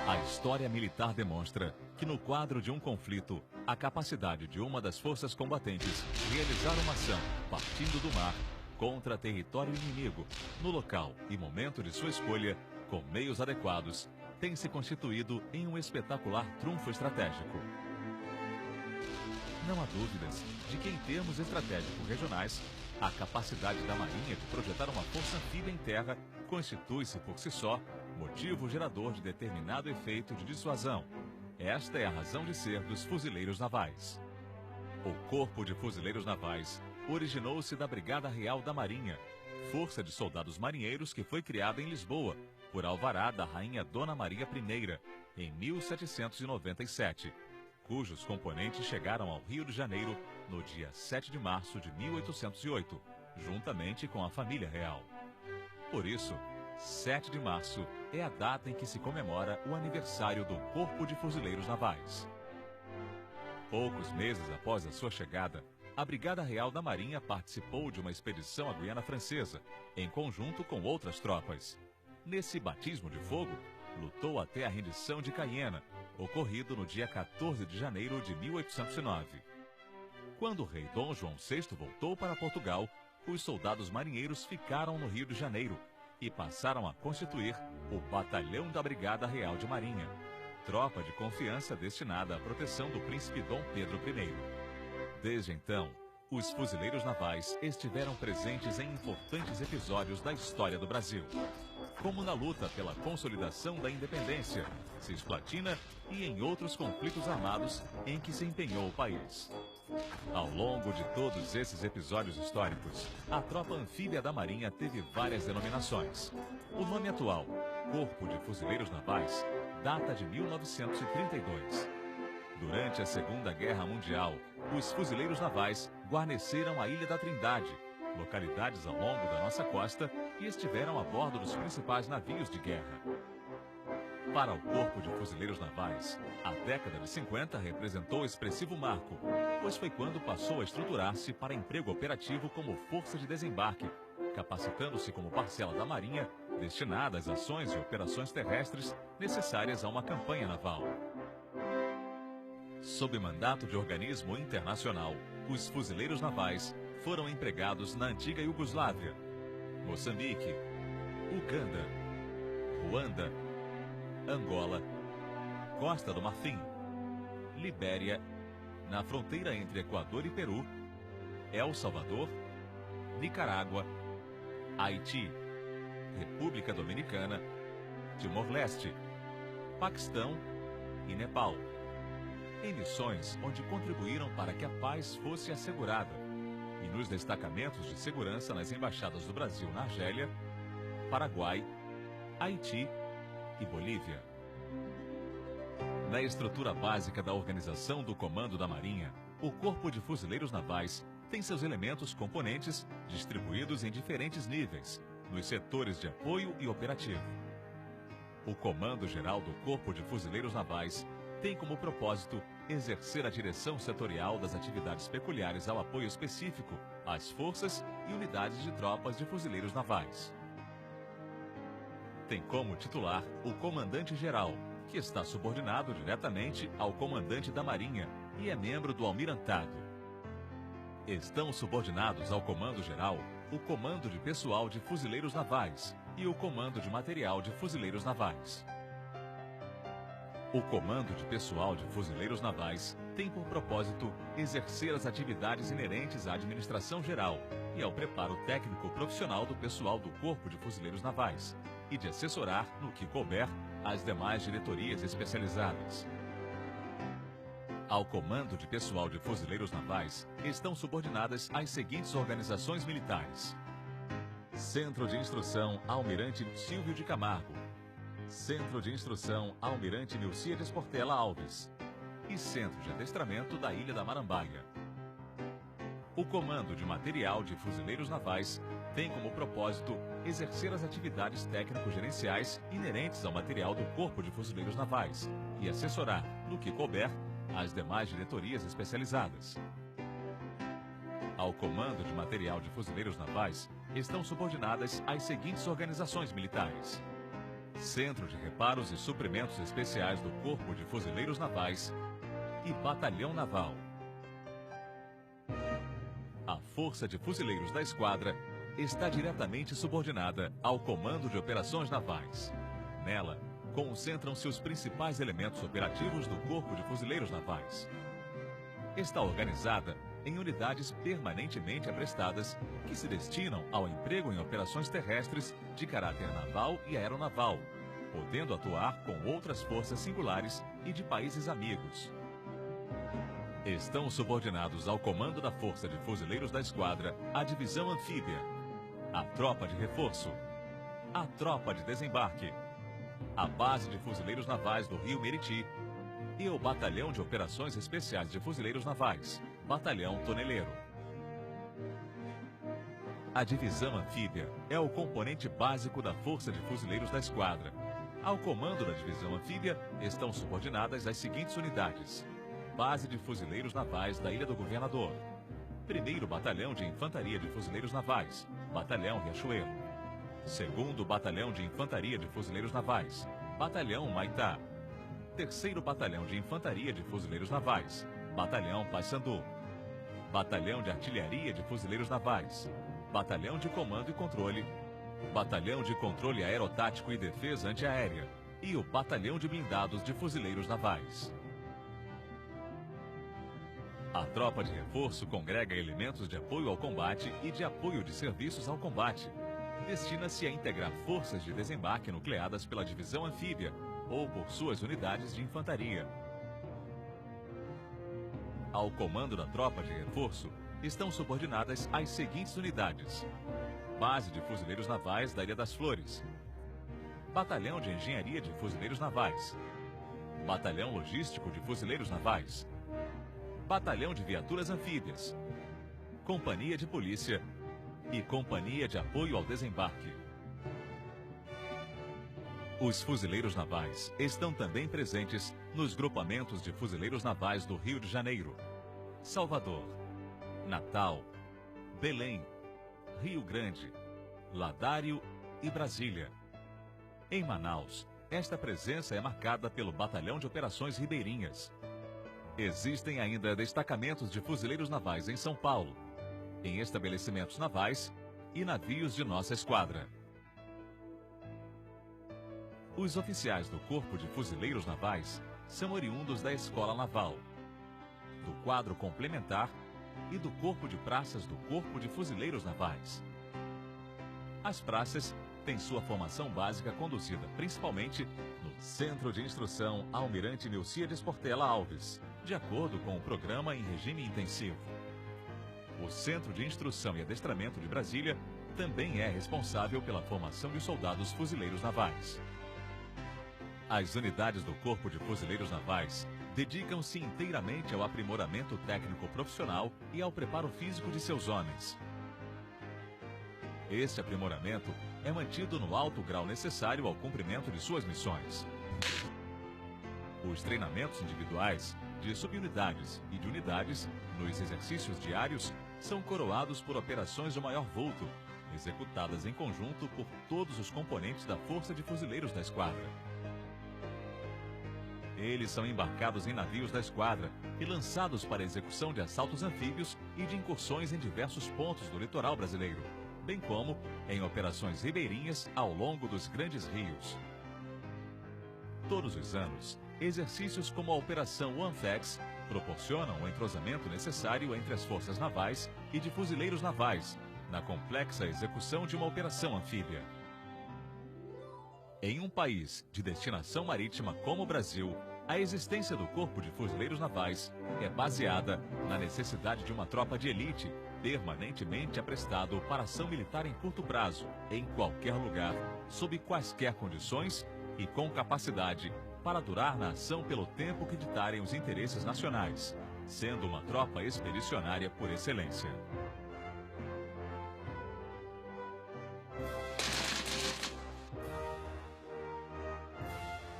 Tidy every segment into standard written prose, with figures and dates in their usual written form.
A história militar demonstra que, no quadro de um conflito, a capacidade de uma das forças combatentes realizar uma ação partindo do mar contra território inimigo, no local e momento de sua escolha, com meios adequados, tem se constituído em um espetacular trunfo estratégico. Não há dúvidas de que, em termos estratégicos regionais, a capacidade da Marinha de projetar uma força anfíbia em terra constitui-se por si só motivo gerador de determinado efeito de dissuasão. Esta é a razão de ser dos fuzileiros navais. O Corpo de Fuzileiros Navais originou-se da Brigada Real da Marinha, força de soldados marinheiros que foi criada em Lisboa, por alvará da Rainha Dona Maria I, em 1797, cujos componentes chegaram ao Rio de Janeiro no dia 7 de março de 1808, juntamente com a família real. Por isso, 7 de março é a data em que se comemora o aniversário do Corpo de Fuzileiros Navais. Poucos meses após a sua chegada, a Brigada Real da Marinha participou de uma expedição à Guiana Francesa, em conjunto com outras tropas. Nesse batismo de fogo, lutou até a rendição de Caiena, ocorrido no dia 14 de janeiro de 1809. Quando o rei Dom João VI voltou para Portugal, os soldados marinheiros ficaram no Rio de Janeiro e passaram a constituir o Batalhão da Brigada Real de Marinha, tropa de confiança destinada à proteção do príncipe Dom Pedro I. Desde então, os fuzileiros navais estiveram presentes em importantes episódios da história do Brasil, como na luta pela consolidação da independência, Cisplatina e em outros conflitos armados em que se empenhou o país. Ao longo de todos esses episódios históricos, a tropa anfíbia da Marinha teve várias denominações. O nome atual, Corpo de Fuzileiros Navais, data de 1932. Durante a Segunda Guerra Mundial, os fuzileiros navais guarneceram a Ilha da Trindade, localidades ao longo da nossa costa, e estiveram a bordo dos principais navios de guerra. Para o Corpo de Fuzileiros Navais, a década de 50 representou expressivo marco, pois foi quando passou a estruturar-se para emprego operativo como força de desembarque, capacitando-se como parcela da Marinha destinada às ações e operações terrestres necessárias a uma campanha naval. Sob mandato de organismo internacional, os fuzileiros navais foram empregados na antiga Iugoslávia, Moçambique, Uganda, Ruanda, Angola, Costa do Marfim, Libéria, na fronteira entre Equador e Peru, El Salvador, Nicarágua, Haiti, República Dominicana, Timor-Leste, Paquistão e Nepal, em missões onde contribuíram para que a paz fosse assegurada, e nos destacamentos de segurança nas embaixadas do Brasil na Argélia, Paraguai, Haiti e Bolívia. Na estrutura básica da organização do Comando da Marinha, o Corpo de Fuzileiros Navais tem seus elementos componentes distribuídos em diferentes níveis, nos setores de apoio e operativo. O Comando Geral do Corpo de Fuzileiros Navais tem como propósito exercer a direção setorial das atividades peculiares ao apoio específico às forças e unidades de tropas de fuzileiros navais. Tem como titular o Comandante-Geral, que está subordinado diretamente ao Comandante da Marinha e é membro do Almirantado. Estão subordinados ao Comando-Geral o Comando de Pessoal de Fuzileiros Navais e o Comando de Material de Fuzileiros Navais. O Comando de Pessoal de Fuzileiros Navais tem por propósito exercer as atividades inerentes à administração geral e ao preparo técnico profissional do pessoal do Corpo de Fuzileiros Navais e de assessorar, no que couber, as demais diretorias especializadas. Ao Comando de Pessoal de Fuzileiros Navais estão subordinadas as seguintes organizações militares: Centro de Instrução Almirante Silvio de Camargo, Centro de Instrução Almirante Milcíades Portela Alves e Centro de Adestramento da Ilha da Marambaia. O Comando de Material de Fuzileiros Navais tem como propósito exercer as atividades técnico-gerenciais inerentes ao material do Corpo de Fuzileiros Navais e assessorar, no que couber, às demais diretorias especializadas. Ao Comando de Material de Fuzileiros Navais estão subordinadas as seguintes organizações militares: Centro de Reparos e Suprimentos Especiais do Corpo de Fuzileiros Navais e Batalhão Naval. A Força de Fuzileiros da Esquadra está diretamente subordinada ao Comando de Operações Navais. Nela, concentram-se os principais elementos operativos do Corpo de Fuzileiros Navais. Está organizada em unidades permanentemente aprestadas que se destinam ao emprego em operações terrestres de caráter naval e aeronaval, podendo atuar com outras forças singulares e de países amigos. Estão subordinados ao Comando da Força de Fuzileiros da Esquadra a Divisão Anfíbia, a Tropa de Reforço, a Tropa de Desembarque, a Base de Fuzileiros Navais do Rio Meriti e o Batalhão de Operações Especiais de Fuzileiros Navais, Batalhão Toneleiro. A Divisão Anfíbia é o componente básico da Força de Fuzileiros da Esquadra. Ao comando da Divisão Anfíbia estão subordinadas as seguintes unidades: Base de Fuzileiros Navais da Ilha do Governador, 1º Batalhão de Infantaria de Fuzileiros Navais, Batalhão Riachuelo, 2º Batalhão de Infantaria de Fuzileiros Navais, Batalhão Maitá, 3º Batalhão de Infantaria de Fuzileiros Navais, Batalhão Paissandu, Batalhão de Artilharia de Fuzileiros Navais, Batalhão de Comando e Controle, Batalhão de Controle Aerotático e Defesa Antiaérea e o Batalhão de Blindados de Fuzileiros Navais. A Tropa de Reforço congrega elementos de apoio ao combate e de apoio de serviços ao combate. Destina-se a integrar forças de desembarque nucleadas pela Divisão Anfíbia ou por suas unidades de infantaria. Ao comando da Tropa de Reforço estão subordinadas as seguintes unidades: Base de Fuzileiros Navais da Ilha das Flores, Batalhão de Engenharia de Fuzileiros Navais, Batalhão Logístico de Fuzileiros Navais, Batalhão de Viaturas Anfíbias, Companhia de Polícia e Companhia de Apoio ao Desembarque. Os fuzileiros navais estão também presentes nos grupamentos de fuzileiros navais do Rio de Janeiro, Salvador, Natal, Belém, Rio Grande, Ladário e Brasília. Em Manaus, esta presença é marcada pelo Batalhão de Operações Ribeirinhas. Existem ainda destacamentos de fuzileiros navais em São Paulo, em estabelecimentos navais e navios de nossa esquadra. Os oficiais do Corpo de Fuzileiros Navais são oriundos da Escola Naval, do quadro complementar e do Corpo de Praças do Corpo de Fuzileiros Navais. As praças têm sua formação básica conduzida principalmente no Centro de Instrução Almirante Nilcíades Portela Alves, de acordo com o programa em regime intensivo. O Centro de Instrução e Adestramento de Brasília também é responsável pela formação de soldados fuzileiros navais. As unidades do Corpo de Fuzileiros Navais dedicam-se inteiramente ao aprimoramento técnico profissional e ao preparo físico de seus homens. Este aprimoramento é mantido no alto grau necessário ao cumprimento de suas missões. Os treinamentos individuais, de subunidades e de unidades, nos exercícios diários, são coroados por operações de maior vulto, executadas em conjunto por todos os componentes da Força de Fuzileiros da Esquadra. Eles são embarcados em navios da esquadra e lançados para a execução de assaltos anfíbios e de incursões em diversos pontos do litoral brasileiro, bem como em operações ribeirinhas ao longo dos grandes rios. Todos os anos, exercícios como a Operação OneFlex proporcionam o entrosamento necessário entre as forças navais e de fuzileiros navais, na complexa execução de uma operação anfíbia. Em um país de destinação marítima como o Brasil, a existência do Corpo de Fuzileiros Navais é baseada na necessidade de uma tropa de elite permanentemente aprestado para ação militar em curto prazo, em qualquer lugar, sob quaisquer condições e com capacidade para durar na ação pelo tempo que ditarem os interesses nacionais, sendo uma tropa expedicionária por excelência.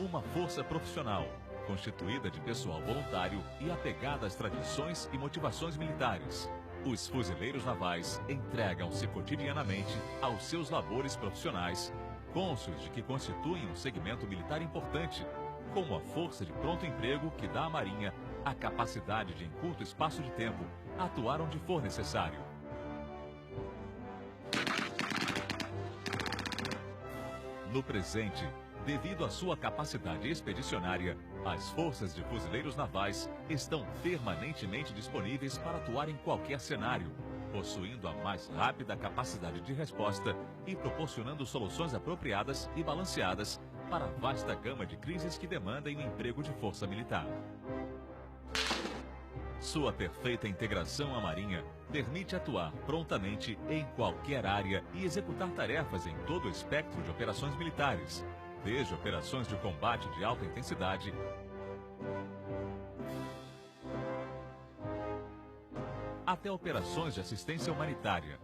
Uma força profissional, constituída de pessoal voluntário e apegada às tradições e motivações militares. Os fuzileiros navais entregam-se cotidianamente aos seus labores profissionais, cônscios de que constituem um segmento militar importante, como a força de pronto emprego que dá à Marinha a capacidade de, em curto espaço de tempo, atuar onde for necessário. No presente, devido à sua capacidade expedicionária, as forças de fuzileiros navais estão permanentemente disponíveis para atuar em qualquer cenário, possuindo a mais rápida capacidade de resposta e proporcionando soluções apropriadas e balanceadas para a vasta gama de crises que demandem o emprego de força militar. Sua perfeita integração à Marinha permite atuar prontamente em qualquer área e executar tarefas em todo o espectro de operações militares, desde operações de combate de alta intensidade até operações de assistência humanitária.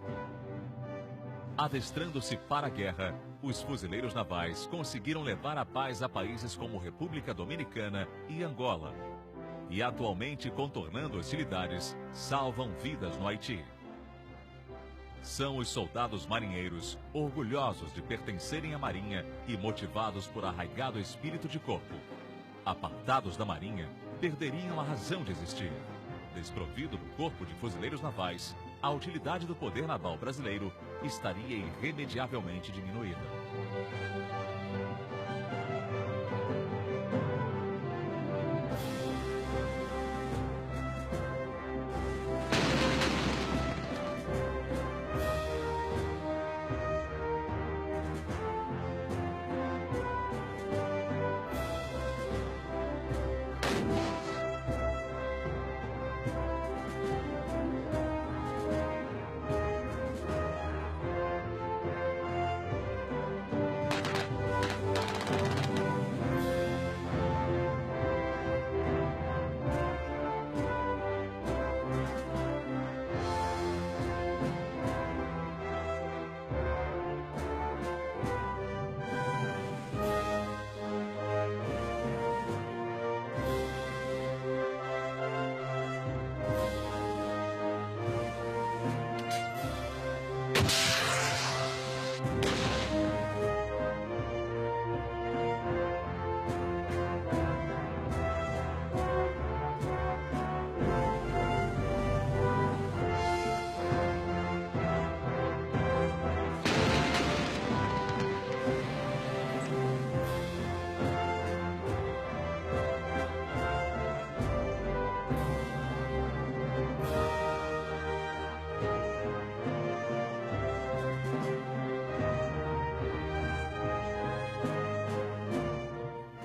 Adestrando-se para a guerra, os fuzileiros navais conseguiram levar a paz a países como República Dominicana e Angola. E atualmente, contornando hostilidades, salvam vidas no Haiti. São os soldados marinheiros, orgulhosos de pertencerem à Marinha e motivados por arraigado espírito de corpo. Apartados da Marinha, perderiam a razão de existir. Desprovido do Corpo de Fuzileiros Navais, a utilidade do poder naval brasileiro estaria irremediavelmente diminuída.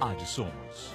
Ad Somos.